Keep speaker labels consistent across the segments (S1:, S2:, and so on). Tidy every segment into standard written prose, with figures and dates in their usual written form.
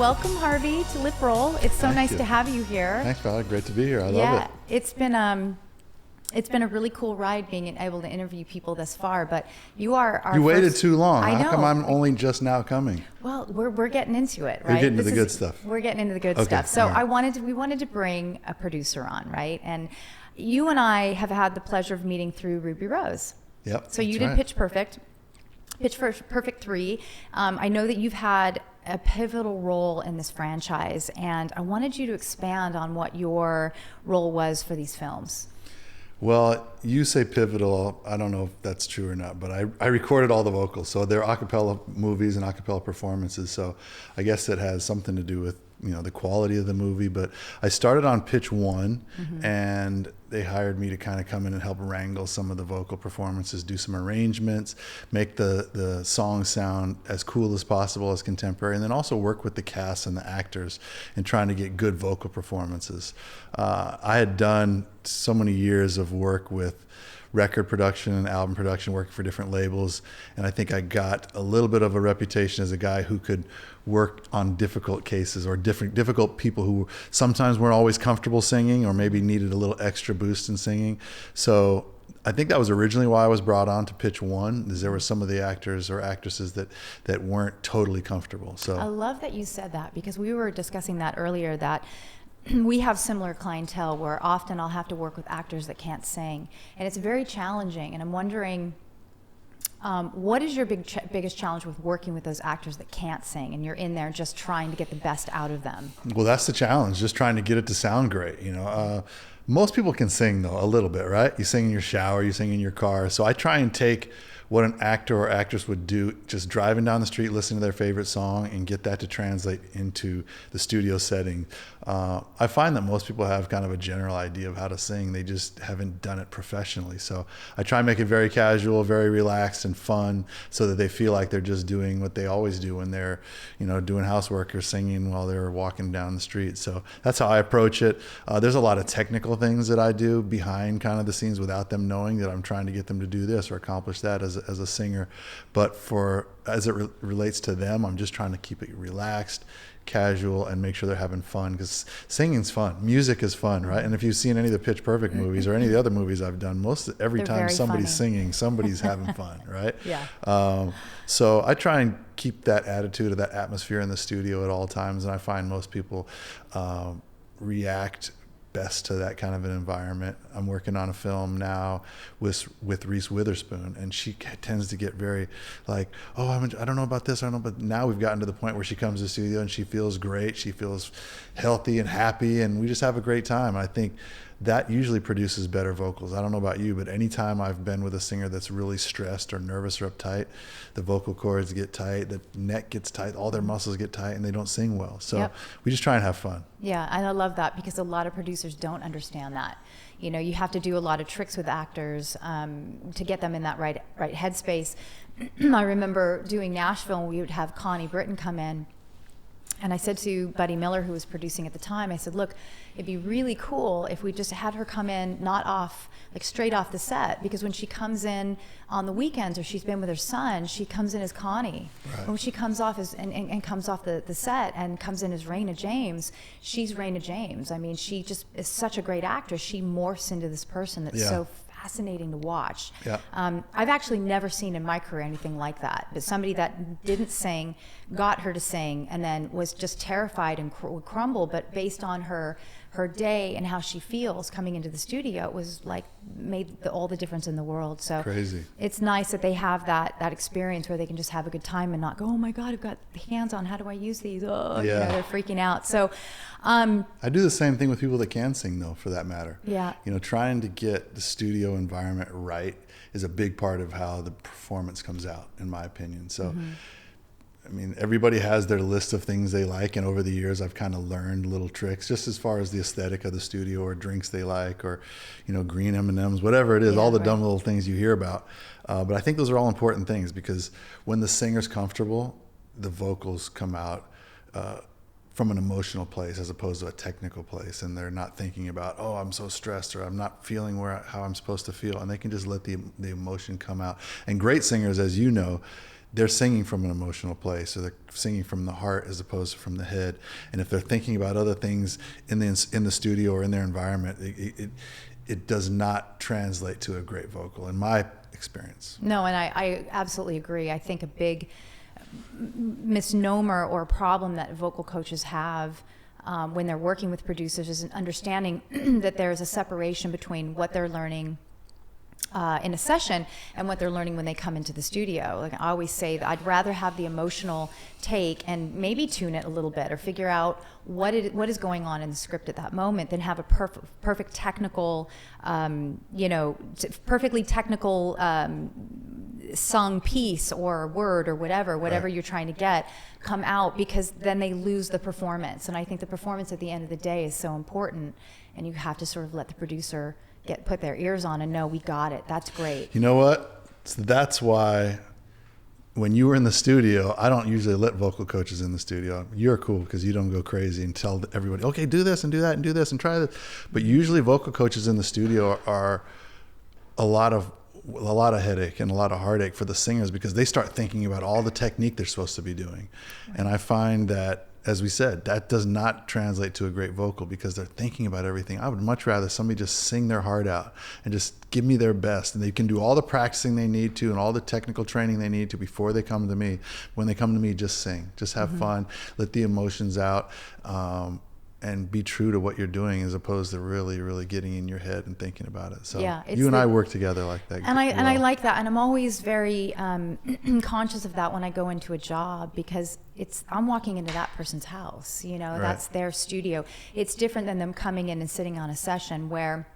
S1: welcome Harvey to LipRoll. It's so nice to have you here.
S2: Thanks, Valerie. Great to be here. I love it.
S1: Yeah, it's been a really cool ride being able to interview people this far. But you are our
S2: You waited too long.
S1: I know.
S2: How come I'm only just now coming?
S1: Well, we're getting into it, right?
S2: We're getting to the good stuff.
S1: We're getting into the good
S2: Okay,
S1: stuff. So
S2: all right.
S1: we wanted to bring a producer on, right? And you and I have had the pleasure of meeting through Ruby Rose.
S2: Yep.
S1: So you
S2: that's
S1: did
S2: right.
S1: Pitch Perfect 3. I know that you've had a pivotal role in this franchise, and I wanted you to expand on what your role was for these films.
S2: Well, you say pivotal. I don't know if that's true or not, but I recorded all the vocals. So they're a cappella movies and a cappella performances. So I guess it has something to do with, the quality of the movie. But I started on pitch 1, and they hired me to kind of come in and help wrangle some of the vocal performances, do some arrangements, make the song sound as cool as possible, as contemporary, and then also work with the cast and the actors in trying to get good vocal performances. I had done so many years of work with record production and album production, working for different labels, and I think I got a little bit of a reputation as a guy who could work on difficult cases or difficult people who sometimes weren't always comfortable singing or maybe needed a little extra boost in singing. So I think that was originally why I was brought on to pitch 1, is there were some of the actors or actresses that weren't totally comfortable. So
S1: I love that you said that, because we were discussing that earlier, that we have similar clientele where often I'll have to work with actors that can't sing, and it's very challenging. And I'm wondering, what is your biggest challenge with working with those actors that can't sing, and you're in there just trying to get the best out of them?
S2: Well, that's the challenge, just trying to get it to sound great. Most people can sing, though, a little bit, right? You sing in your shower, you sing in your car. So I try and take what an actor or actress would do just driving down the street, listening to their favorite song, and get that to translate into the studio setting. I find that most people have kind of a general idea of how to sing. They just haven't done it professionally. So I try and make it very casual, very relaxed and fun, so that they feel like they're just doing what they always do when they're, doing housework or singing while they're walking down the street. So that's how I approach it. There's a lot of technical things that I do behind kind of the scenes without them knowing that I'm trying to get them to do this or accomplish that as a singer. But as it relates to them, I'm just trying to keep it relaxed, casual, and make sure they're having fun, because singing's fun, music is fun, right? And if you've seen any of the Pitch Perfect movies or any of the other movies I've done, every
S1: They're
S2: time
S1: very
S2: somebody's
S1: funny.
S2: singing, somebody's having fun, right?
S1: Yeah.
S2: So I try and keep that attitude or that atmosphere in the studio at all times, and I find most people react best to that kind of an environment. I'm working on a film now with Reese Witherspoon, and she tends to get very like, I don't know about this, I don't know, but now we've gotten to the point where she comes to the studio and she feels great, she feels healthy and happy, and we just have a great time. I think that usually produces better vocals. I don't know about you, but anytime I've been with a singer that's really stressed or nervous or uptight, the vocal cords get tight, the neck gets tight, all their muscles get tight, and they don't sing well. So we just try and have fun.
S1: Yeah, and I love that, because a lot of producers don't understand that. You have to do a lot of tricks with actors to get them in that right headspace. I remember doing Nashville, and we would have Connie Britton come in. And I said to Buddy Miller, who was producing at the time, I said, look, it'd be really cool if we just had her come in, straight off the set, because when she comes in on the weekends or she's been with her son, she comes in as Connie.
S2: Right.
S1: When she comes off and comes off the set and comes in as Raina James, she's Raina James. I mean, she just is such a great actress. She morphs into this person that's so fascinating to watch.
S2: Yeah.
S1: I've actually never seen in my career anything like that, but somebody that didn't sing got her to sing, and then was just terrified and would crumble, but based on her day and how she feels coming into the studio, it was like made all the difference in the world. So
S2: Crazy.
S1: It's nice that they have that experience where they can just have a good time and not go, oh my God, I've got hands on, how do I use these? They're freaking out. So
S2: I do the same thing with people that can sing, though, for that matter.
S1: Yeah.
S2: Trying to get the studio environment right is a big part of how the performance comes out, in my opinion. So I mean, everybody has their list of things they like, and over the years I've kind of learned little tricks, just as far as the aesthetic of the studio, or drinks they like, or green M&Ms, whatever it is, all the dumb little things you hear about. But I think those are all important things, because when the singer's comfortable, the vocals come out from an emotional place as opposed to a technical place, and they're not thinking about, oh, I'm so stressed, or I'm not feeling how I'm supposed to feel, and they can just let the emotion come out. And great singers, as you know, they're singing from an emotional place, or they're singing from the heart as opposed to from the head. And if they're thinking about other things in the studio or in their environment, it does not translate to a great vocal, in my experience.
S1: No, and I absolutely agree. I think a big misnomer or problem that vocal coaches have when they're working with producers is an understanding that there's a separation between what they're learning in a session and what they're learning when they come into the studio. Like I always say, that I'd rather have the emotional take and maybe tune it a little bit or figure out what is going on in the script at that moment than have a perfect technical, perfectly technical sung piece or word or whatever
S2: Right.
S1: you're trying to get come out, because then they lose the performance. And I think the performance at the end of the day is so important, and you have to sort of let the producer put their ears on and know, we got it. That's great.
S2: You know what? So that's why when you were in the studio, I don't usually let vocal coaches in the studio. You're cool because you don't go crazy and tell everybody, okay, do this and do that and do this and try this. But usually vocal coaches in the studio are a lot of headache and a lot of heartache for the singers, because they start thinking about all the technique they're supposed to be doing. Right. And I find that, as we said, that does not translate to a great vocal because they're thinking about everything. I would much rather somebody just sing their heart out and just give me their best, and they can do all the practicing they need to and all the technical training they need to before they come to me. When they come to me, just sing, just have fun, let the emotions out, and be true to what you're doing, as opposed to really, really getting in your head and thinking about it. So
S1: yeah,
S2: you and I work together like that.
S1: And I like that, and I'm always very conscious of that when I go into a job, because I'm walking into that person's house.
S2: Right.
S1: That's their studio. It's different than them coming in and sitting on a session where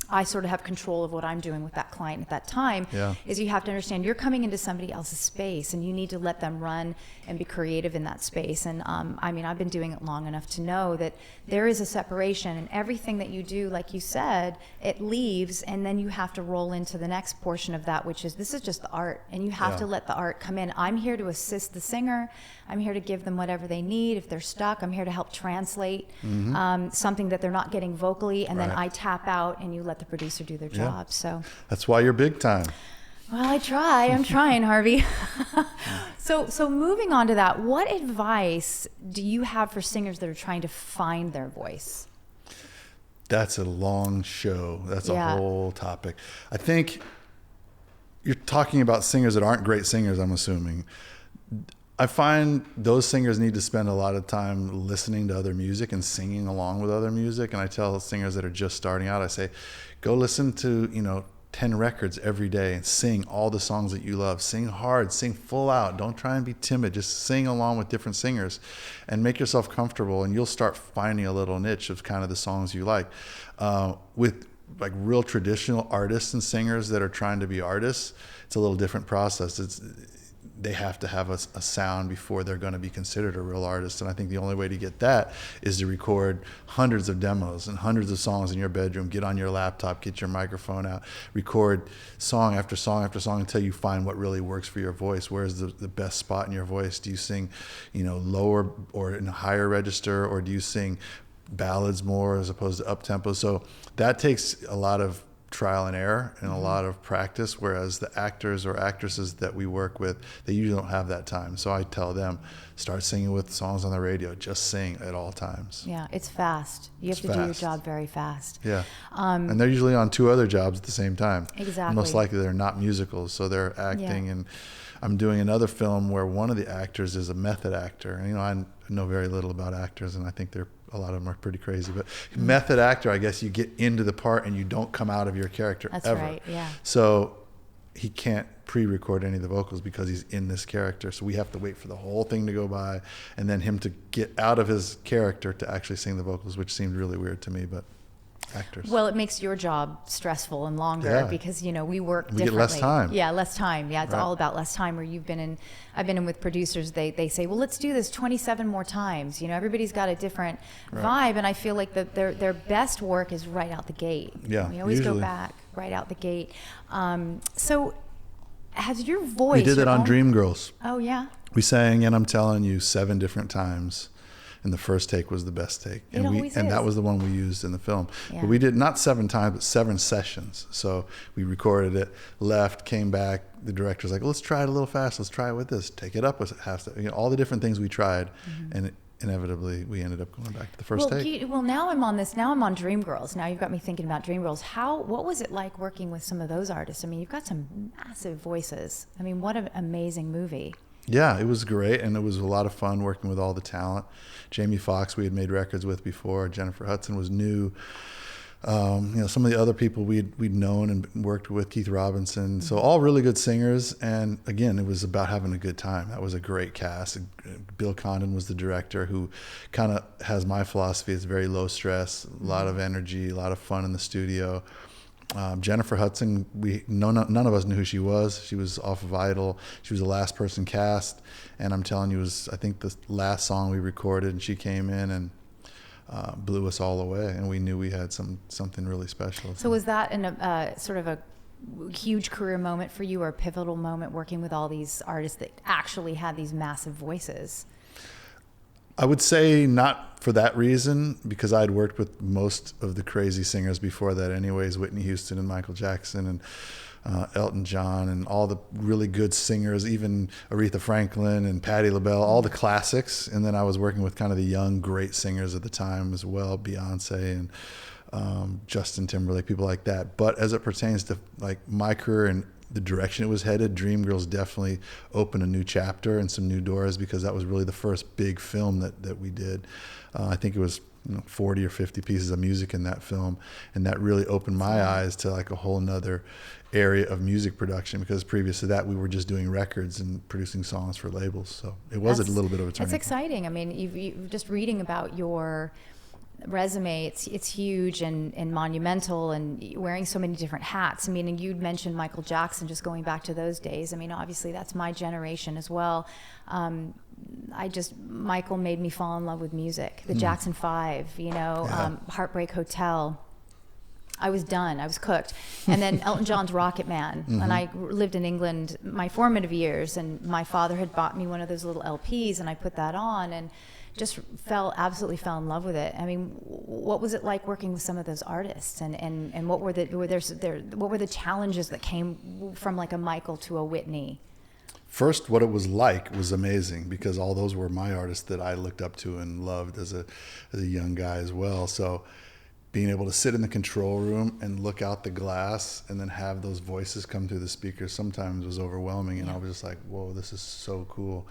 S1: I sort of have control of what I'm doing with that client at that time.
S2: Yeah.
S1: Is you have to understand you're coming into somebody else's space, and you need to let them run and be creative in that space. And I've been doing it long enough to know that there is a separation, and everything that you do, like you said, it leaves, and then you have to roll into the next portion of that, which is, this is just the art, and you have to let the art come in. I'm here to assist the singer. I'm here to give them whatever they need. If they're stuck, I'm here to help translate something that they're not getting vocally, and then I tap out, and you let the producer do their job. So
S2: that's why you're big time.
S1: Well, I'm trying, Harvey. So moving on to that, what advice do you have for singers that are trying to find their voice?
S2: That's a long show. That's a whole topic. I think you're talking about singers that aren't great singers, I'm assuming. I find those singers need to spend a lot of time listening to other music and singing along with other music. And I tell singers that are just starting out, I say, go listen to, 10 records every day and sing all the songs that you love. Sing hard, sing full out. Don't try and be timid. Just sing along with different singers and make yourself comfortable, and you'll start finding a little niche of kind of the songs you like. With like real traditional artists and singers that are trying to be artists, it's a little different process. They have to have a sound before they're going to be considered a real artist. And I think the only way to get that is to record hundreds of demos and hundreds of songs in your bedroom, get on your laptop, get your microphone out, record song after song after song until you find what really works for your voice. Where's the best spot in your voice? Do you sing, lower or in a higher register, or do you sing ballads more as opposed to up-tempo? So that takes a lot of trial and error and a lot of practice, whereas the actors or actresses that we work with, they usually don't have that time. So I tell them, start singing with songs on the radio, just sing at all times.
S1: Yeah, it's fast. You have to do your job very fast.
S2: Yeah. And they're usually on two other jobs at the same time.
S1: Exactly.
S2: And most likely they're not musicals, so they're acting. And I'm doing another film where one of the actors is a method actor. And I know very little about actors, and I think a lot of them are pretty crazy, but method actor, I guess you get into the part and you don't come out of your character ever.
S1: That's right, yeah.
S2: So he can't pre-record any of the vocals because he's in this character. So we have to wait for the whole thing to go by and then him to get out of his character to actually sing the vocals, which seemed really weird to me, but actors.
S1: Well, it makes your job stressful and longer because, we work differently.
S2: We get less time.
S1: Yeah, less time. Yeah, it's all about less time. Where I've been in with producers, they say, well, let's do this 27 more times. Everybody's got a different vibe, and I feel like their best work is right out the gate.
S2: Yeah,
S1: we always go back right out the gate. So has your voice...
S2: We did it on Dreamgirls.
S1: Oh, yeah?
S2: We sang And I'm Telling You 7 different times. and the first take was the best take.
S1: It always
S2: and
S1: is.
S2: that was the one we used in the film.
S1: Yeah.
S2: But we did not 7 times, but 7 sessions. So we recorded it, left, came back. The director's like, let's try it a little fast. Let's try it with this. Take it up with half. All the different things we tried, and inevitably we ended up going back to the first take.
S1: Well, now I'm on Dreamgirls. Now you've got me thinking about Dreamgirls. What was it like working with some of those artists? I mean, you've got some massive voices. I mean, what an amazing movie.
S2: Yeah, it was great, and it was a lot of fun working with all the talent. Jamie Foxx we had made records with before. Jennifer Hudson was new. Some of the other people we'd known and worked with, Keith Robinson. So all really good singers. And again, it was about having a good time. That was a great cast. Bill Condon was the director, who kind of has my philosophy. It's very low stress, a lot of energy, a lot of fun in the studio. Jennifer Hudson, none of us knew who she was. She was off of Idol. She was the last person cast. And I'm telling you, it was, I think, the last song we recorded, and she came in and blew us all away, and we knew we had something really special.
S1: So was that sort of a huge career moment for you, or a pivotal moment working with all these artists that actually had these massive voices?
S2: I would say not for that reason, because I'd worked with most of the crazy singers before that anyways, Whitney Houston and Michael Jackson and Elton John and all the really good singers, even Aretha Franklin and Patti LaBelle, all the classics. And then I was working with kind of the young, great singers at the time as well, Beyonce and Justin Timberlake, people like that. But as it pertains to like my career and the direction it was headed, Dreamgirls definitely opened a new chapter and some new doors, because that was really the first big film that we did. I think it was 40 or 50 pieces of music in that film, and that really opened my eyes to like a whole nother area of music production, because previous to that we were just doing records and producing songs for labels. So it was a little bit of a turning point.
S1: It's exciting. I mean, you've just reading about your resume, it's huge and monumental, and wearing so many different hats. I mean, and you'd mentioned Michael Jackson, just going back to those days. I mean, obviously that's my generation as well. Michael made me fall in love with music. The Jackson 5, Heartbreak Hotel. I was done. I was cooked. And then Elton John's Rocket Man. And I lived in England my formative years, and my father had bought me one of those little LPs, and I put that on and just absolutely fell in love with it. I mean, what was it like working with some of those artists, and what were the challenges that came from like a Michael to a Whitney?
S2: First, what it was like was amazing, because all those were my artists that I looked up to and loved as a young guy as well. So being able to sit in the control room and look out the glass and then have those voices come through the speakers sometimes was overwhelming. And I was just like, whoa, this is so cool.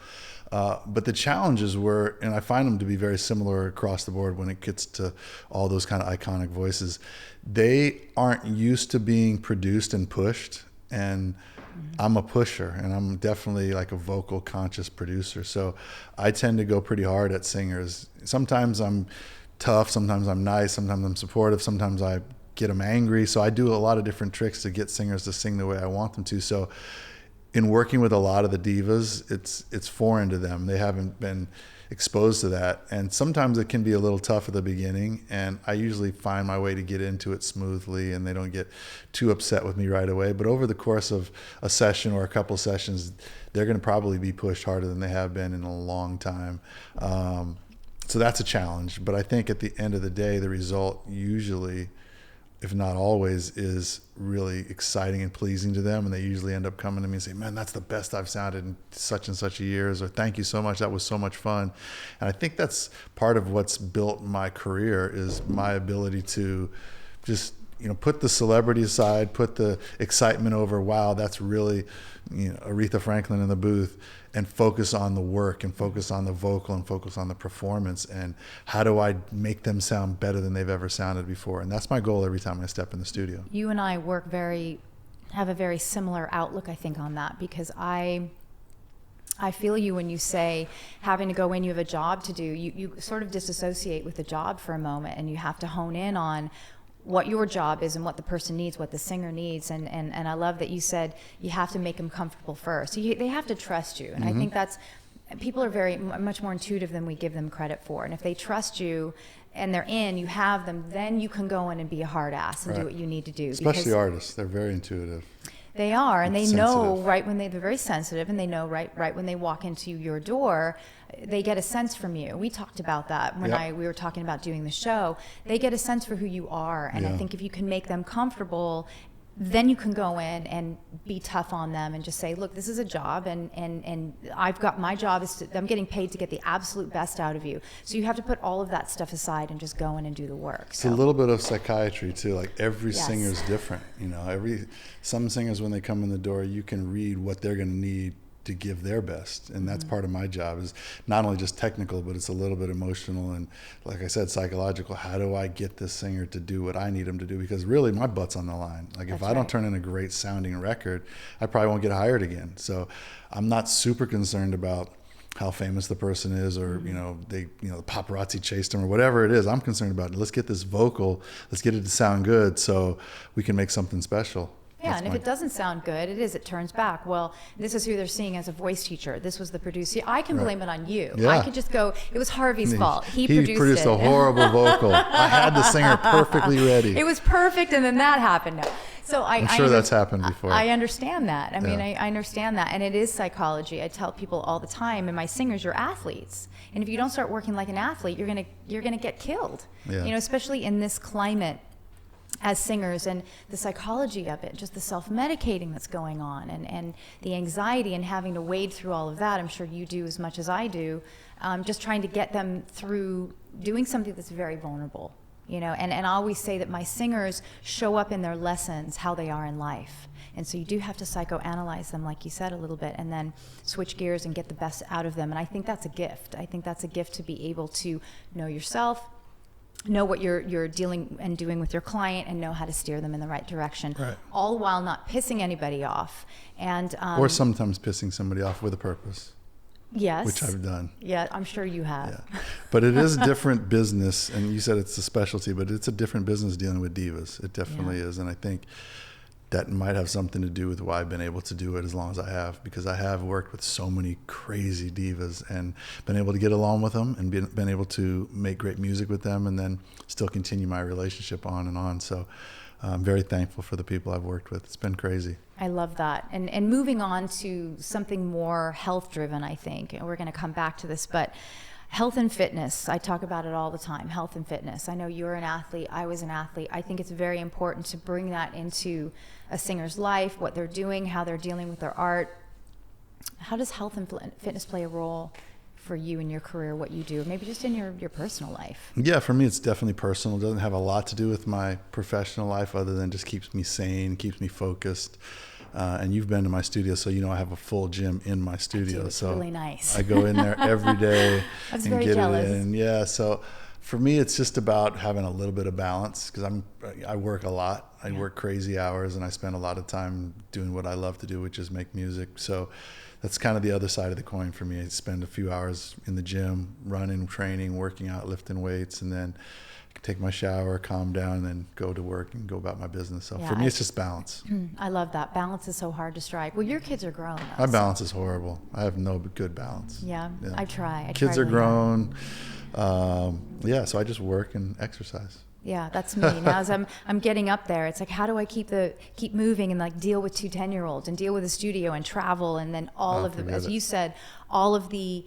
S2: But the challenges were, and I find them to be very similar across the board when it gets to all those kind of iconic voices, they aren't used to being produced and pushed. And I'm a pusher, and I'm definitely like a vocal conscious producer. So I tend to go pretty hard at singers. Sometimes I'm tough, sometimes I'm nice, sometimes I'm supportive, sometimes I get them angry. So I do a lot of different tricks to get singers to sing the way I want them to. So in working with a lot of the divas, it's foreign to them. They haven't been exposed to that. And sometimes it can be a little tough at the beginning, and I usually find my way to get into it smoothly, and they don't get too upset with me right away. But over the course of a session or a couple sessions, they're going to probably be pushed harder than they have been in a long time. So that's a challenge. But I think at the end of the day, the result usually, if not always, is really exciting and pleasing to them. And they usually end up coming to me and say, man, that's the best I've sounded in such and such a years, or thank you so much, that was so much fun. And I think that's part of what's built my career, is my ability to just, put the celebrity aside, put the excitement over, wow, that's really, Aretha Franklin in the booth, and focus on the work and focus on the vocal and focus on the performance, and how do I make them sound better than they've ever sounded before. And that's my goal every time I step in the studio. You and I
S1: have a very similar outlook, I think, on that, because I feel you when you say having to go in, you have a job to do, you sort of disassociate with the job for a moment, and you have to hone in on what your job is and what the person needs, what the singer needs. And I love that you said you have to make them comfortable first. So they have to trust you. And I think people are very much more intuitive than we give them credit for. And if they trust you and they're in, you have them, then you can go in and be a hard ass and do what you need to do.
S2: Especially artists, they're very intuitive.
S1: They are, and they know
S2: sensitive.
S1: right when they're very sensitive, and they know right when they walk into your door, they get a sense from you. We talked about that when
S2: Yep.
S1: we were talking about doing the show. They get a sense for who you are, and I
S2: Yeah.
S1: think if you can make them comfortable, then you can go in and be tough on them and just say, look, this is a job, and I've got, my job is I'm getting paid to get the absolute best out of you. So you have to put all of that stuff aside and just go in and do the work.
S2: It's a little bit of psychiatry too. Like every
S1: Yes.
S2: singer's different. Some singers, when they come in the door, you can read what they're going to need to give their best, and that's part of my job, is not only just technical, but it's a little bit emotional and, like I said, psychological. How do I get this singer to do what I need them to do? Because really my butt's on the line. Like if
S1: That's
S2: I don't
S1: right.
S2: turn in a great sounding record, I probably won't get hired again. So I'm not super concerned about how famous the person is, or the paparazzi chased him or whatever it is. I'm concerned about, let's get this vocal, let's get it to sound good so we can make something special.
S1: Yeah,
S2: That's
S1: and if it doesn't sound good, it turns back. Well, this is who they're seeing as a voice teacher. This was the producer. I can blame it on you.
S2: Yeah.
S1: I could just go, it was Harvey's fault. He produced
S2: a
S1: it.
S2: horrible vocal. I had the singer perfectly ready.
S1: It was perfect, and then that happened. No. So
S2: I'm sure that's happened before.
S1: I understand that. I mean,
S2: Yeah.
S1: I understand that, and it is psychology. I tell people all the time, and my singers, you're athletes, and if you don't start working like an athlete, you're gonna get killed.
S2: Yeah.
S1: Especially in this climate as singers, and the psychology of it, just the self-medicating that's going on, and the anxiety and having to wade through all of that. I'm sure you do as much as I do, just trying to get them through doing something that's very vulnerable. And I always say that my singers show up in their lessons how they are in life. And so you do have to psychoanalyze them, like you said, a little bit, and then switch gears and get the best out of them. And I think that's a gift. I think that's a gift to be able to know yourself, know what you're dealing and doing with your client, and know how to steer them in the right direction,
S2: Right.
S1: all while not pissing anybody off. And
S2: Or sometimes pissing somebody off with a purpose,
S1: yes,
S2: which I've done.
S1: Yeah, I'm sure you have.
S2: Yeah. But it is a different business, and you said it's a specialty, but it's a different business dealing with divas. It definitely is, and I think that might have something to do with why I've been able to do it as long as I have, because I have worked with so many crazy divas and been able to get along with them, and been able to make great music with them, and then still continue my relationship on and on. So I'm very thankful for the people I've worked with. It's been crazy.
S1: I love that. And moving on to something more health driven, I think, and we're going to come back to this, but health and fitness, I talk about it all the time, health and fitness. I know you're an athlete, I was an athlete. I think it's very important to bring that into a singer's life, what they're doing, how they're dealing with their art. How does health and fitness play a role for you in your career, what you do, maybe just in your personal life?
S2: Yeah, for me, it's definitely personal. It doesn't have a lot to do with my professional life, other than just keeps me sane, keeps me focused. And you've been to my studio, so I have a full gym in my studio.
S1: It's
S2: so
S1: really nice.
S2: I go in there every day
S1: I was
S2: and
S1: very
S2: get
S1: jealous.
S2: it in. Yeah, so for me, it's just about having a little bit of balance, because I work a lot. I work crazy hours, and I spend a lot of time doing what I love to do, which is make music. So that's kind of the other side of the coin for me. I spend a few hours in the gym, running, training, working out, lifting weights, and then take my shower, calm down, and then go to work and go about my business. So for me, it's just balance.
S1: I love that. Balance is so hard to strike. Well, your kids are grown, though.
S2: My balance is horrible. I have no good balance.
S1: Yeah,
S2: Yeah.
S1: I try.
S2: Kids are
S1: really hard.
S2: grown. So I just work and exercise.
S1: Yeah, that's me. Now as I'm getting up there, it's like, how do I keep moving and like deal with 2 10-year-olds and deal with the studio and travel, and then all of the,
S2: forget
S1: as
S2: it.
S1: you said, all of the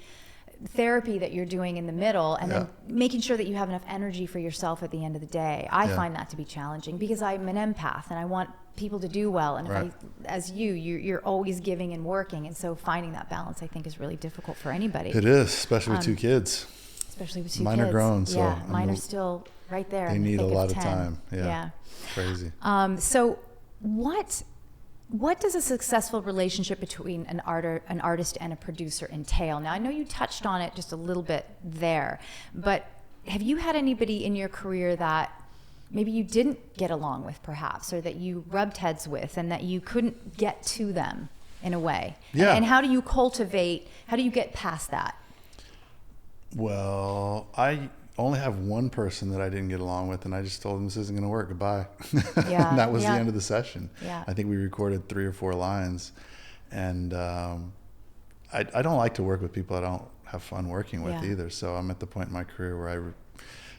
S1: therapy that you're doing in the middle, and then making sure that you have enough energy for yourself at the end of the day. I find that to be challenging, because I'm an empath and I want people to do well, and if as you're always giving and working, and so finding that balance, I think, is really difficult for anybody.
S2: It is, especially with 2 kids.
S1: Especially with 2
S2: Mine
S1: kids.
S2: are grown, so
S1: yeah,
S2: I'm
S1: mine
S2: a-
S1: are still right there.
S2: They
S1: in the
S2: need a
S1: thick
S2: lot of
S1: 10.
S2: time.
S1: Yeah.
S2: Crazy.
S1: So what does a successful relationship between an artist and a producer entail? Now, I know you touched on it just a little bit there, but have you had anybody in your career that maybe you didn't get along with, perhaps, or that you rubbed heads with and that you couldn't get to them in a way?
S2: Yeah.
S1: And how do you get past that?
S2: Well, I only have one person that I didn't get along with, and I just told him, this isn't going to work. Goodbye.
S1: Yeah,
S2: And that was
S1: yeah.
S2: the end of the session.
S1: Yeah.
S2: I think we recorded 3 or 4 lines, and I don't like to work with people I don't have fun working with
S1: Yeah.
S2: either. So I'm at the point in my career where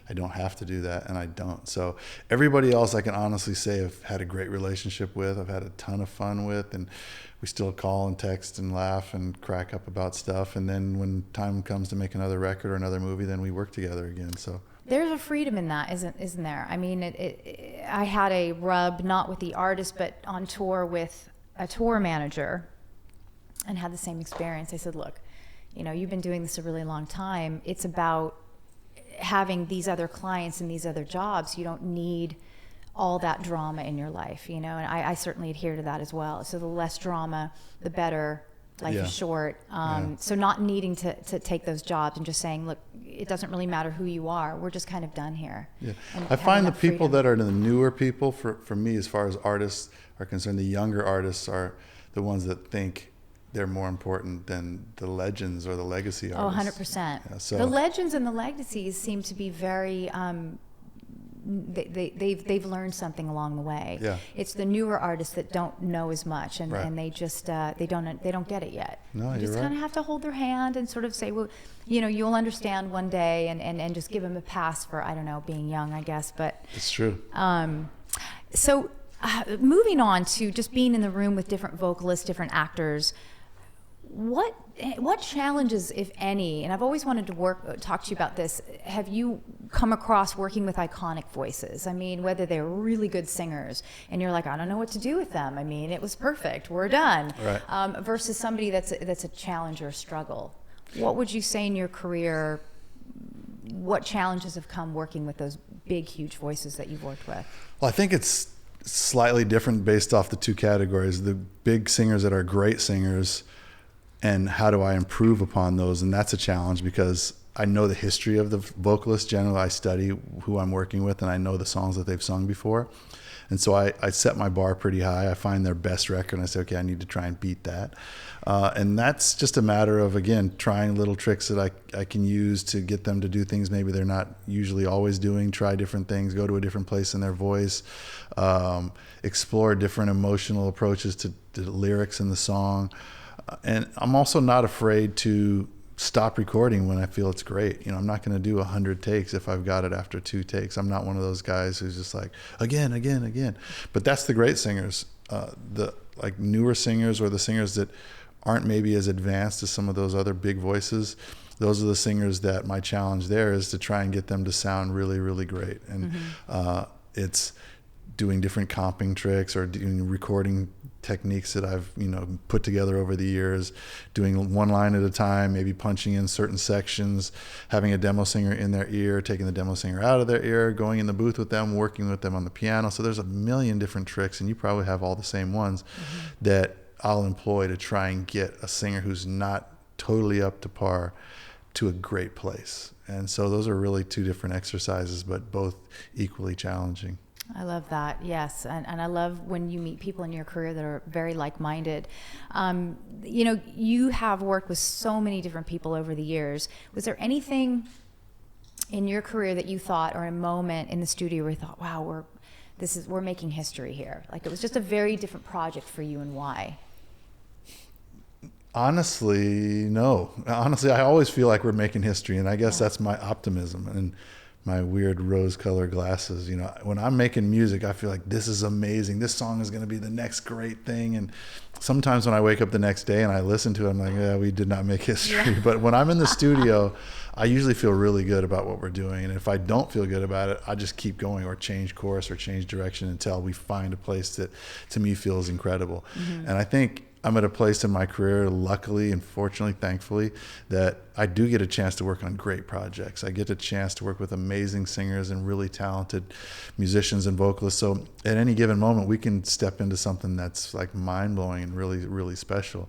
S2: I don't have to do that, and I don't. So everybody else I can honestly say I've had a great relationship with. I've had a ton of fun with, and we still call and text and laugh and crack up about stuff. And then when time comes to make another record or another movie, then we work together again. So
S1: there's a freedom in that, isn't there? I mean, I had a rub, not with the artist, but on tour with a tour manager, and had the same experience. I said, look, you've been doing this a really long time. It's about having these other clients and these other jobs. You don't need all that drama in your life, and I certainly adhere to that as well. So the less drama, the better. Life is short. So not needing to take those jobs and just saying, look, it doesn't really matter who you are. We're just kind of done here.
S2: Yeah. I find the people that are the newer people, for me, as far as artists are concerned, the younger artists are the ones that think they're more important than the legends or the legacy artists.
S1: 100%.
S2: Yeah, so
S1: the legends and the legacies seem to be very... they've learned something along the way.
S2: Yeah.
S1: It's the newer artists that don't know as much, and they just they don't get it yet.
S2: No,
S1: you just kind of have to hold their hand and sort of say, well, you'll understand one day, and just give them a pass for, I don't know, being young, I guess. But
S2: it's true.
S1: So moving on to just being in the room with different vocalists, different actors. What challenges, if any, and I've always wanted to talk to you about this, have you come across working with iconic voices? I mean, whether they're really good singers and you're like, I don't know what to do with them. I mean, it was perfect. We're done.
S2: Right.
S1: Versus somebody that's a challenge or a struggle. What would you say in your career, what challenges have come working with those big, huge voices that you've worked with?
S2: Well, I think it's slightly different based off the two categories. The big singers that are great singers, and how do I improve upon those? And that's a challenge because I know the history of the vocalist. Generally, I study who I'm working with, and I know the songs that they've sung before. And so I set my bar pretty high. I find their best record, and I say, okay, I need to try and beat that. And that's just a matter of, again, trying little tricks that I can use to get them to do things maybe they're not usually always doing, try different things, go to a different place in their voice, explore different emotional approaches to the lyrics in the song. And I'm also not afraid to stop recording when I feel it's great. I'm not going to do 100 takes if I've got it after 2 takes. I'm not one of those guys who's just like, again. But that's the great singers. The like newer singers, or the singers that aren't maybe as advanced as some of those other big voices. Those are the singers that my challenge there is to try and get them to sound really, really great. And it's doing different comping tricks or doing recording techniques that I've put together over the years, doing one line at a time, maybe punching in certain sections, having a demo singer in their ear, taking the demo singer out of their ear, going in the booth with them, working with them on the piano. So there's a million different tricks, and you probably have all the same ones that I'll employ to try and get a singer who's not totally up to par to a great place. And so those are really two different exercises, but both equally challenging.
S1: I love that, yes. And I love when you meet people in your career that are very like-minded. You have worked with so many different people over the years. Was there anything in your career that you thought, or a moment in the studio where you thought, wow, we're making history here? Like it was just a very different project for you, and why?
S2: Honestly, no. Honestly, I always feel like we're making history, and I guess that's my optimism and my weird rose-colored glasses. When I'm making music, I feel like this is amazing. This song is going to be the next great thing. And sometimes when I wake up the next day and I listen to it, I'm like, yeah, we did not make history. Yeah. But when I'm in the studio, I usually feel really good about what we're doing. And if I don't feel good about it, I just keep going or change course or change direction until we find a place that to me feels incredible. And I think I'm at a place in my career, luckily and fortunately, thankfully, that I do get a chance to work on great projects. I get a chance to work with amazing singers and really talented musicians and vocalists. So at any given moment, we can step into something that's like mind-blowing and really, really special.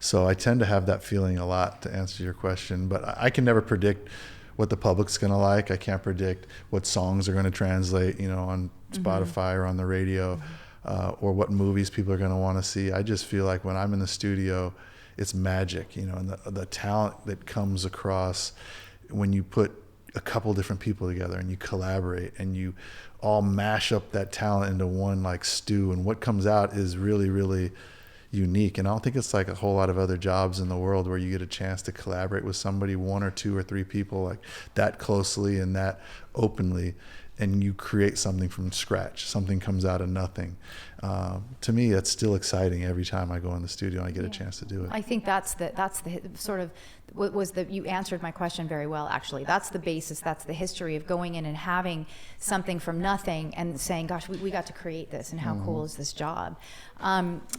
S2: So I tend to have that feeling a lot, to answer your question. But I can never predict what the public's going to like. I can't predict what songs are going to translate, on Spotify or on the radio. Or what movies people are going to want to see. I just feel like when I'm in the studio, it's magic, and the talent that comes across when you put a couple different people together and you collaborate and you all mash up that talent into one like stew, and what comes out is really, really, unique. And I don't think it's like a whole lot of other jobs in the world where you get a chance to collaborate with somebody, one or two or three people, like that closely and that openly, and you create something from scratch. Something comes out of nothing. To me, that's still exciting every time I go in the studio and I get a chance to do it.
S1: I think that's the sort of what was the, you answered my question very well, actually. That's the basis, that's the history of going in and having something from nothing and saying, gosh, we got to create this, and how cool is this job?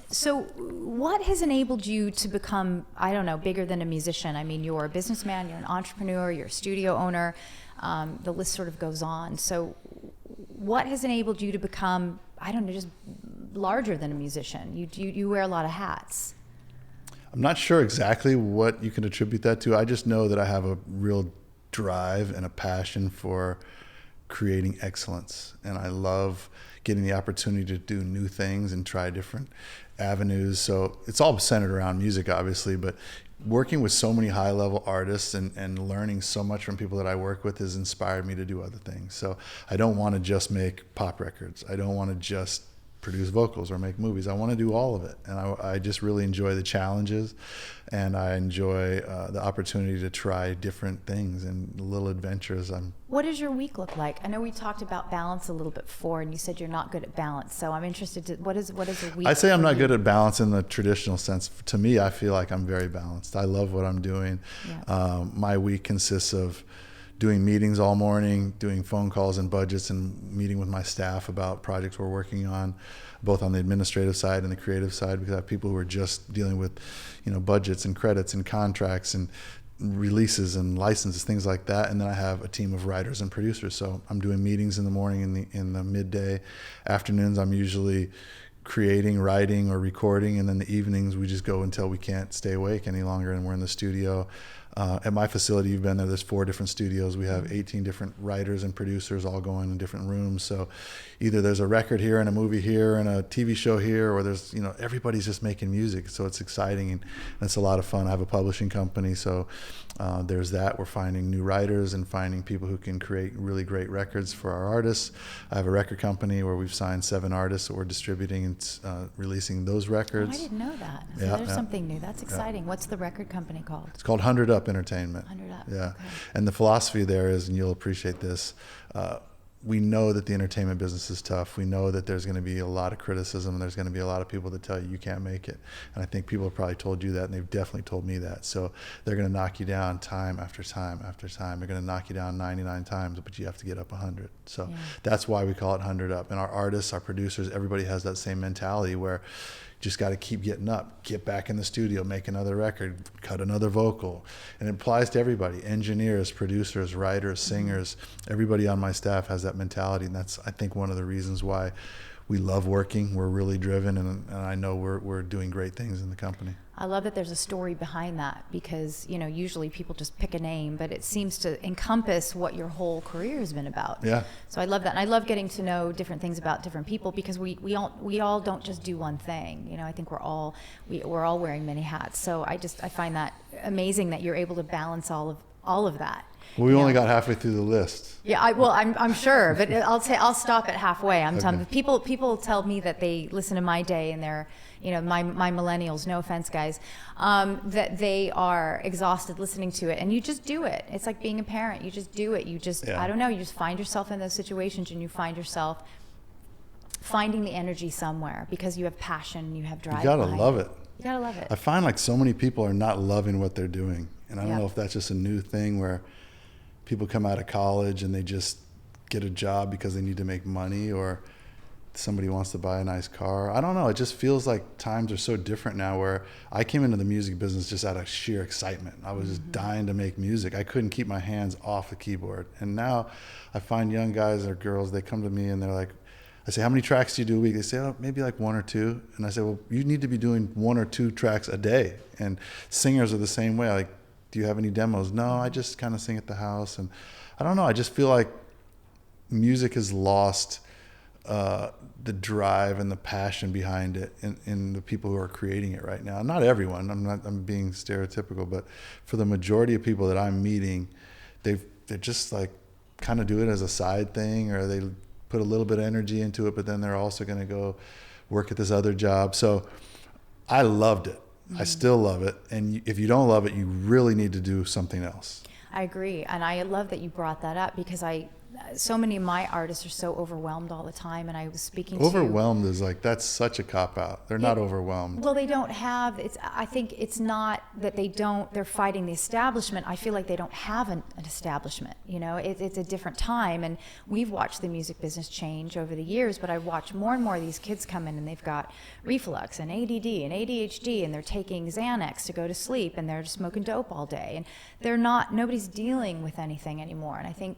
S1: So what has enabled you to become, I don't know, bigger than a musician? I mean, you're a businessman, you're an entrepreneur, you're a studio owner. The list sort of goes on. So what has enabled you to become, I don't know, just larger than a musician? You wear a lot of hats.
S2: I'm not sure exactly what you can attribute that to. I just know that I have a real drive and a passion for creating excellence. And I love getting the opportunity to do new things and try different avenues. So it's all centered around music, obviously, but working with so many high-level artists and learning so much from people that I work with has inspired me to do other things. So I don't want to just make pop records. I don't want to just produce vocals or make movies. I want to do all of it. And I just really enjoy the challenges, and I enjoy the opportunity to try different things and little adventures.
S1: What does your week look like? I know we talked about balance a little bit before, and you said you're not good at balance. So I'm interested to, what is a week?
S2: I say I'm not good at balance in the traditional sense. To me, I feel like I'm very balanced. I love what I'm doing. Yeah. My week consists of doing meetings all morning, doing phone calls and budgets, and meeting with my staff about projects we're working on, both on the administrative side and the creative side, because I have people who are just dealing with, budgets and credits and contracts and releases and licenses, things like that. And then I have a team of writers and producers. So I'm doing meetings in the morning, in the midday. Afternoons, I'm usually creating, writing, or recording, and then the evenings we just go until we can't stay awake any longer, and we're in the studio. At my facility, you've been there, there's 4 different studios. We have 18 different writers and producers all going in different rooms. So either there's a record here and a movie here and a TV show here, or there's, everybody's just making music. So it's exciting and it's a lot of fun. I have a publishing company, so there's that. We're finding new writers and finding people who can create really great records for our artists. I have a record company where we've signed 7 artists that we're distributing and releasing those records.
S1: Oh, I didn't know that. So there's something new. That's exciting. What's the record company called?
S2: It's called 100 Up Entertainment.
S1: 100 Up.
S2: Yeah.
S1: Okay.
S2: And the philosophy there is, and you'll appreciate this, we know that the entertainment business is tough. We know that there's going to be a lot of criticism, and there's going to be a lot of people that tell you you can't make it. And I think people have probably told you that, and they've definitely told me that. So they're going to knock you down time after time after time. They're going to knock you down 99 times, but you have to get up 100. So that's why we call it 100 Up. And our artists, our producers, everybody has that same mentality where just got to keep getting up, get back in the studio, make another record, cut another vocal. And it applies to everybody, engineers, producers, writers, singers. Everybody on my staff has that mentality. And that's, I think, one of the reasons why we love working. We're really driven, and I know we're doing great things in the company.
S1: I love that there's a story behind that, because usually people just pick a name, but it seems to encompass what your whole career has been about.
S2: Yeah.
S1: So I love that, and I love getting to know different things about different people, because we all don't just do one thing. I think we're all wearing many hats. So I find that amazing that you're able to balance all of that.
S2: Well, we only got halfway through the list.
S1: Yeah, I'm sure, but I'll stop at halfway. I'm telling
S2: Okay.
S1: you, people tell me that they listen to my day and they're, my millennials, no offense guys, that they are exhausted listening to it, and you just do it. It's like being a parent. You just do it. You just, I don't know, you just find yourself in those situations, and you find yourself finding the energy somewhere because you have passion, you have drive.
S2: You gotta love it.
S1: You gotta love it.
S2: I find like so many people are not loving what they're doing, and I don't know if that's just a new thing where people come out of college and they just get a job because they need to make money, or somebody wants to buy a nice car. I don't know. It just feels like times are so different now, where I came into the music business just out of sheer excitement. I was just dying to make music. I couldn't keep my hands off the keyboard. And now I find young guys or girls, they come to me and they're like, I say, how many tracks do you do a week? They say, oh, maybe like 1 or 2. And I say, well, you need to be doing 1 or 2 tracks a day. And singers are the same way. Like, do you have any demos? No, I just kind of sing at the house. And I don't know, I just feel like music has lost the drive and the passion behind it in the people who are creating it right now. Not everyone, I'm being stereotypical, but for the majority of people that I'm meeting, they're just like kind of do it as a side thing, or they put a little bit of energy into it, but then they're also going to go work at this other job. So I loved it. I still love it. And if you don't love it, you really need to do something else.
S1: I agree. And I love that you brought that up, because so many of my artists are so overwhelmed all the time. And I was speaking
S2: Overwhelmed is like, that's such a cop-out. They're not overwhelmed.
S1: Well, they don't have, I think it's not that they're fighting the establishment. I feel like they don't have an establishment. You know, it's a different time. And we've watched the music business change over the years, but I watch more and more of these kids come in and they've got reflux and ADD and ADHD, and they're taking Xanax to go to sleep, and they're smoking dope all day. And nobody's dealing with anything anymore. And I think,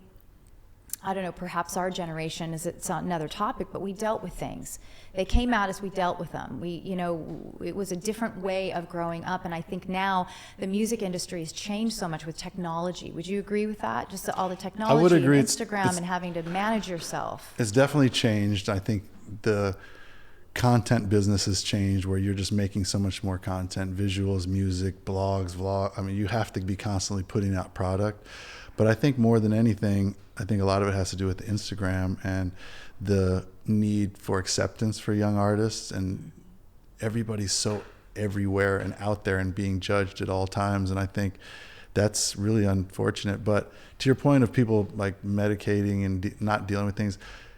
S1: I don't know, perhaps our generation it's another topic, but we dealt with things. They came at us, we dealt with them. It was a different way of growing up, and I think now the music industry has changed so much with technology. Would you agree with that? Just all the technology,
S2: I would agree.
S1: Instagram, and having to manage yourself.
S2: It's definitely changed. I think the content business has changed, where you're just making so much more content, visuals, music, blogs, vlog. I mean, you have to be constantly putting out product. But I think more than anything, I think a lot of it has to do with Instagram and the need for acceptance for young artists, and everybody's so everywhere and out there and being judged at all times. And I think that's really unfortunate. But to your point of people like medicating and not dealing with things,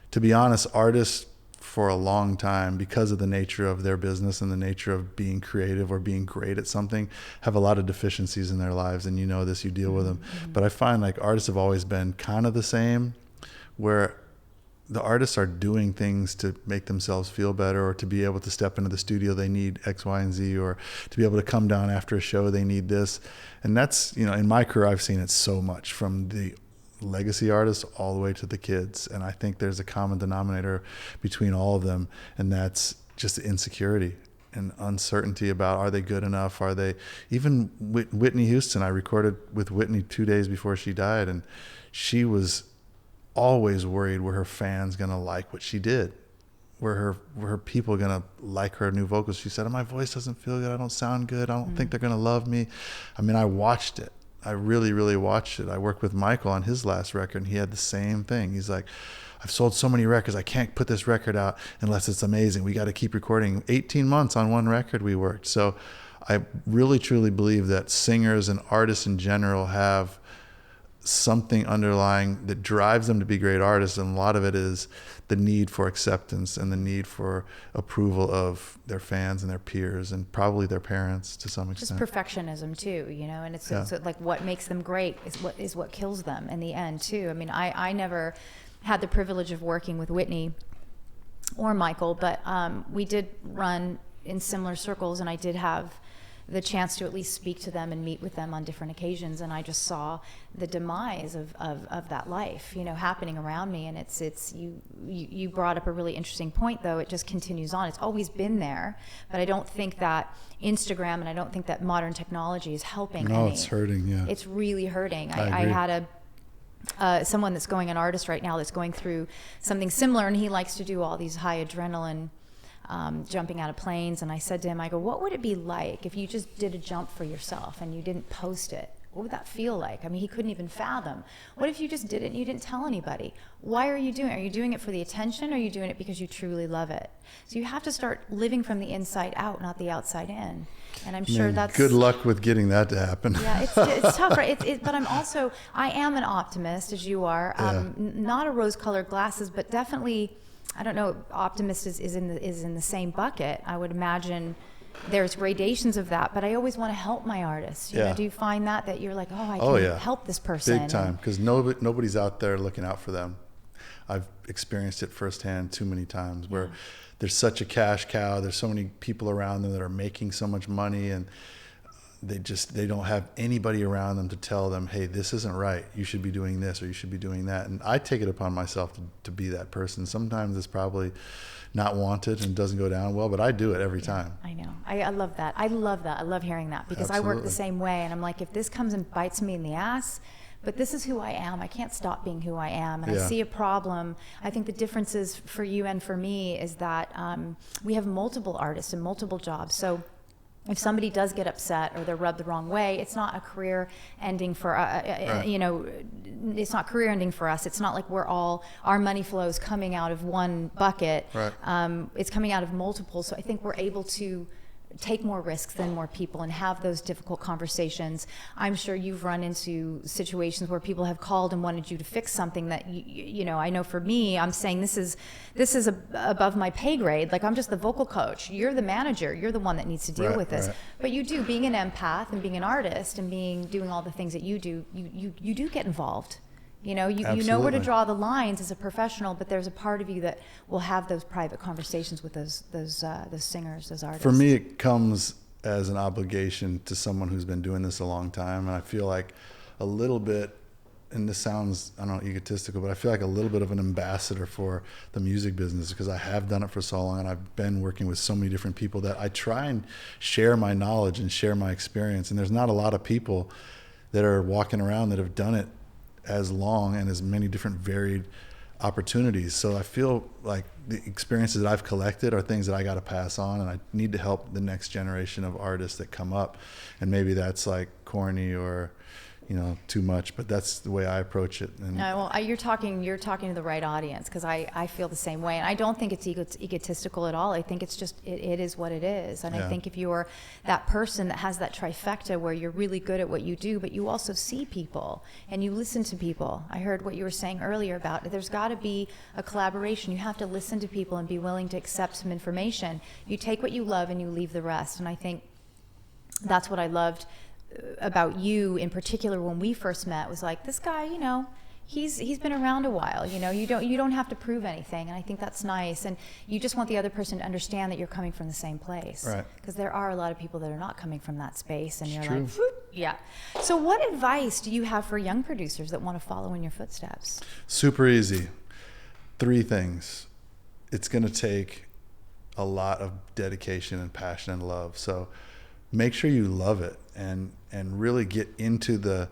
S2: to be honest, artists for a long time, because of the nature of their business and the nature of being creative or being great at something, have a lot of deficiencies in their lives. And you know this, you deal with them. Mm-hmm. But I find like artists have always been kind of the same, where the artists are doing things to make themselves feel better, or to be able to step into the studio, they need X, Y, and Z, or to be able to come down after a show, they need this. And that's, you know, in my career, I've seen it so much, from the legacy artists all the way to the kids. And I think there's a common denominator between all of them, and that's just insecurity and uncertainty about, are they good enough? Are they, even Whitney Houston, I recorded with Whitney 2 days before she died, and she was always worried, were her fans gonna like what she did? Were her people gonna like her new vocals? She said, my voice doesn't feel good, I don't sound good, I don't think they're gonna love me. I mean, I watched it. I really, really watched it. I worked with Michael on his last record, and he had the same thing. He's like, I've sold so many records, I can't put this record out unless it's amazing. We got to keep recording. 18 months on one record we worked. So I really, truly believe that singers and artists in general have something underlying that drives them to be great artists, and a lot of it is the need for acceptance and the need for approval of their fans and their peers, and probably their parents to some extent.
S1: Just perfectionism too, you know, and it's like what makes them great is what kills them in the end too. I mean, I never had the privilege of working with Whitney or Michael, but we did run in similar circles, and I did have the chance to at least speak to them and meet with them on different occasions, and I just saw the demise of that life, you know, happening around me. And it's you brought up a really interesting point, though. It just continues on. It's always been there, but I don't think that Instagram and I don't think that modern technology is helping.
S2: No, it's hurting. Yeah,
S1: it's really hurting.
S2: I
S1: had someone that's an artist right now that's going through something similar, and he likes to do all these high adrenaline jumping out of planes. And I said to him, I go, what would it be like if you just did a jump for yourself and you didn't post it? What would that feel like? I mean, he couldn't even fathom. What if you just did it and you didn't tell anybody? Why are you doing it? Are you doing it for the attention, or are you doing it because you truly love it? So you have to start living from the inside out, not the outside in. And I'm sure that's...
S2: Good luck with getting that to happen.
S1: Yeah, it's tough, right? But I am an optimist, as you are. Not a rose-colored glasses, but definitely... I don't know, optimist is in the same bucket. I would imagine there's gradations of that, but I always want to help my artists. You know, do you find that you're like, I can help this person?
S2: Big time, because nobody's out there looking out for them. I've experienced it firsthand too many times, where there's such a cash cow. There's so many people around them that are making so much money, and they don't have anybody around them to tell them, hey, this isn't right, you should be doing this, or you should be doing that. And I take it upon myself to be that person. Sometimes it's probably not wanted and doesn't go down well, but I do it every time.
S1: I know. I love that. I love hearing that, because
S2: Absolutely.
S1: I work the same way, and I'm like, if this comes and bites me in the ass, but this is who I am. I can't stop being who I am. And I see a problem. I think the differences for you and for me is that we have multiple artists and multiple jobs. So if somebody does get upset or they're rubbed the wrong way, it's not a career ending for, you know, it's not career ending for us. It's not like our money flow is coming out of one bucket.
S2: Right.
S1: It's coming out of multiple. So I think we're able to take more risks than more people and have those difficult conversations. I'm sure you've run into situations where people have called and wanted you to fix something that you know. I know for me, I'm saying this is above my pay grade. Like, I'm just the vocal coach. You're the manager. You're the one that needs to deal with this. Right. But you do, being an empath and being an artist and doing all the things that you do, you do get involved. You know, you know where to draw the lines as a professional, but there's a part of you that will have those private conversations with those singers, those artists.
S2: For me, it comes as an obligation to someone who's been doing this a long time, and I feel like a little bit, and this sounds, I don't know, egotistical, but I feel like a little bit of an ambassador for the music business, because I have done it for so long and I've been working with so many different people that I try and share my knowledge and share my experience. And there's not a lot of people that are walking around that have done it as long and as many different varied opportunities. So I feel like the experiences that I've collected are things that I got to pass on, and I need to help the next generation of artists that come up. And maybe that's like corny or, you know, too much, but that's the way I approach it. And
S1: well, you're talking to the right audience, because I feel the same way, and I don't think it's egotistical at all. I think it's just it is what it is, and I think if you're that person that has that trifecta where you're really good at what you do, but you also see people and you listen to people. I heard what you were saying earlier about there's got to be a collaboration. You have to listen to people and be willing to accept some information. You take what you love and you leave the rest, and I think that's what I loved about you in particular when we first met. Was like, this guy, you know, he's been around a while, you know, you don't have to prove anything, and I think that's nice, and you just want the other person to understand that you're coming from the same place,
S2: right?
S1: Because there are a lot of people that are not coming from that space, and
S2: it's
S1: you're
S2: true.
S1: Like, whoop, yeah. So what advice do you have for young producers that want to follow in your footsteps?
S2: Super easy. 3 things. It's going to take a lot of dedication and passion and love, so make sure you love it and really get into the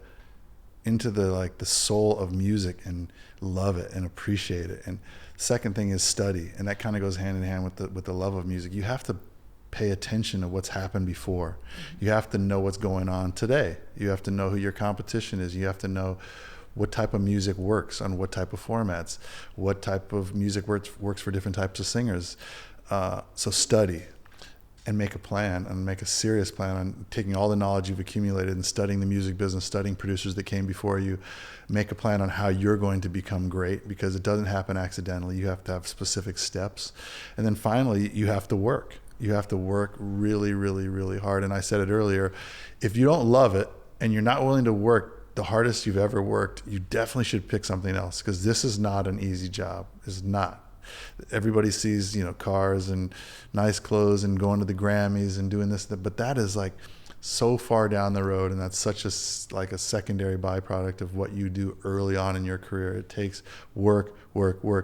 S2: like the soul of music and love it and appreciate it. And second thing is study, and that kind of goes hand in hand with the love of music. You have to pay attention to what's happened before. You have to know what's going on today. You have to know who your competition is. You have to know what type of music works on what type of formats, what type of music works for different types of singers. So study. And make a plan, and make a serious plan on taking all the knowledge you've accumulated and studying the music business, studying producers that came before you. Make a plan on how you're going to become great, because it doesn't happen accidentally. You have to have specific steps. And then finally, you have to work. You have to work really, really, really hard. And I said it earlier, if you don't love it and you're not willing to work the hardest you've ever worked, you definitely should pick something else, because this is not an easy job. It's not. Everybody sees, you know, cars and nice clothes and going to the Grammys and doing this, but that is like so far down the road, and that's such a secondary byproduct of what you do early on in your career. It takes work.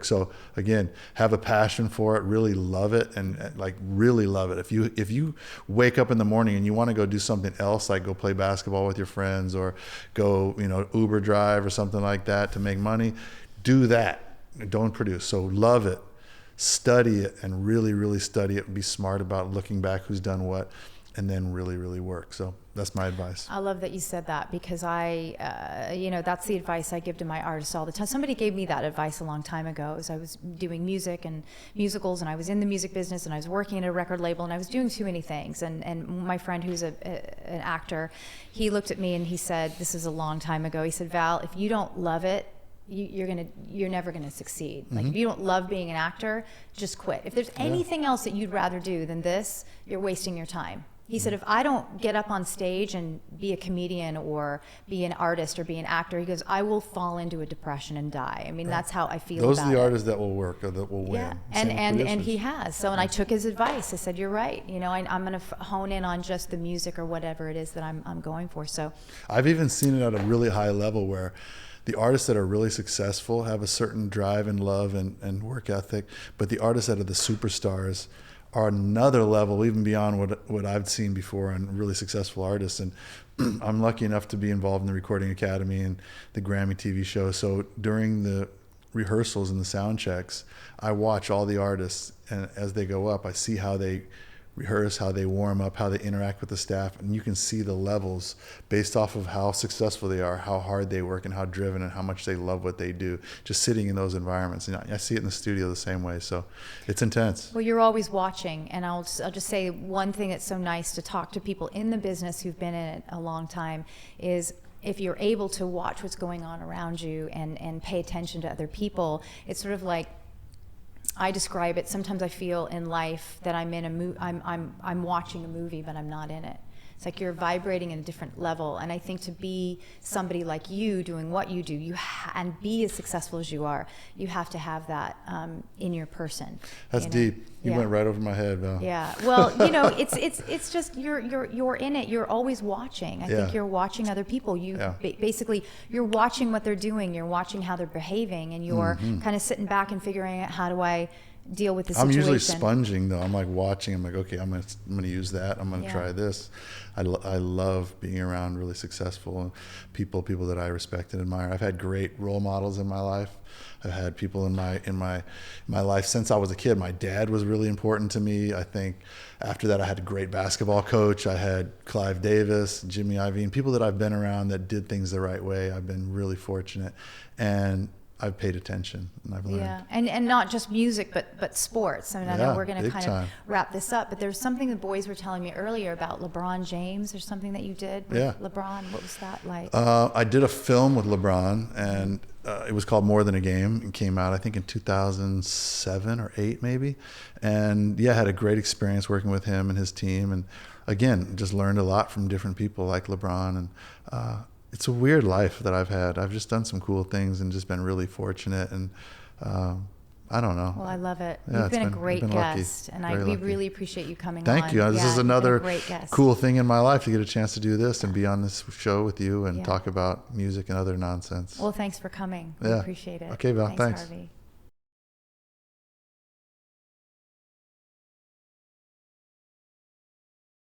S2: So again, have a passion for it, really love it, and like really love it. If you wake up in the morning and you want to go do something else, like go play basketball with your friends or go, you know, Uber drive or something like that to make money, do that. Don't produce. So love it, study it, and really, really study it, and be smart about looking back who's done what, and then really, really work. So that's my advice.
S1: I love that you said that, because you know, that's the advice I give to my artists all the time. Somebody gave me that advice a long time ago, as I was doing music and musicals, and I was in the music business, and I was working at a record label, and I was doing too many things. And my friend, who's an actor, he looked at me and he said, this is a long time ago, he said, Val, if you don't love it, you're never gonna succeed. Like, if you don't love being an actor, just quit. If there's anything else that you'd rather do than this, you're wasting your time. He said, if I don't get up on stage and be a comedian or be an artist or be an actor, he goes, I will fall into a depression and die. I mean, that's how I feel about it.
S2: Those are the artists that will work or that will win.
S1: Yeah, and he has. So, and I took his advice. I said, you're right. You know, I'm going to hone in on just the music or whatever it is that I'm going for. So
S2: I've even seen it at a really high level where the artists that are really successful have a certain drive and love and work ethic, but the artists that are the superstars are another level, even beyond what I've seen before on really successful artists. And I'm lucky enough to be involved in the Recording Academy and the Grammy TV show. So during the rehearsals and the sound checks, I watch all the artists, and as they go up, I see how they rehearse, how they warm up, how they interact with the staff, and you can see the levels based off of how successful they are, how hard they work, and how driven and how much they love what they do, just sitting in those environments. And I see it in the studio the same way, so it's intense.
S1: Well, you're always watching, and I'll just say one thing that's so nice to talk to people in the business who've been in it a long time is if you're able to watch what's going on around you and pay attention to other people, it's sort of like, I describe it, sometimes I feel in life that I'm in I'm watching a movie, but I'm not in it. It's like you're vibrating in a different level. And I think to be somebody like you doing what you do, and be as successful as you are, you have to have that in your person.
S2: That's deep. You went right over my head, Val.
S1: Yeah. Well, it's just you're in it. You're always watching. I think you're watching other people. Basically you're watching what they're doing. You're watching how they're behaving, and you're kind of sitting back and figuring out, how do I deal with the situation.
S2: I'm usually sponging though. I'm like watching. I'm like, okay, I'm gonna use that. I'm gonna try this. I love being around really successful people that I respect and admire. I've had great role models in my life. I've had people in my life since I was a kid. My dad was really important to me. I think after that I had a great basketball coach. I had Clive Davis, Jimmy Iovine, people that I've been around that did things the right way. I've been really fortunate, and I've paid attention, and I've learned.
S1: Yeah, and not just music, but sports. I mean, I know we're going to kind of wrap this up, but there's something the boys were telling me earlier about LeBron James, or something that you did with LeBron. What was that like?
S2: I did a film with LeBron, and it was called More Than a Game. It came out, I think, in 2007 or 8 maybe. And I had a great experience working with him and his team. And again, just learned a lot from different people like LeBron. And it's a weird life that I've had. I've just done some cool things and just been really fortunate. And I don't know.
S1: Well, I love it. You've been a great guest, and we really appreciate you coming on.
S2: Thank you. This is another cool thing in my life, to get a chance to do this and be on this show with you and talk about music and other nonsense.
S1: Well, thanks for coming. We appreciate it.
S2: Okay, Val, thanks.
S1: Harvey.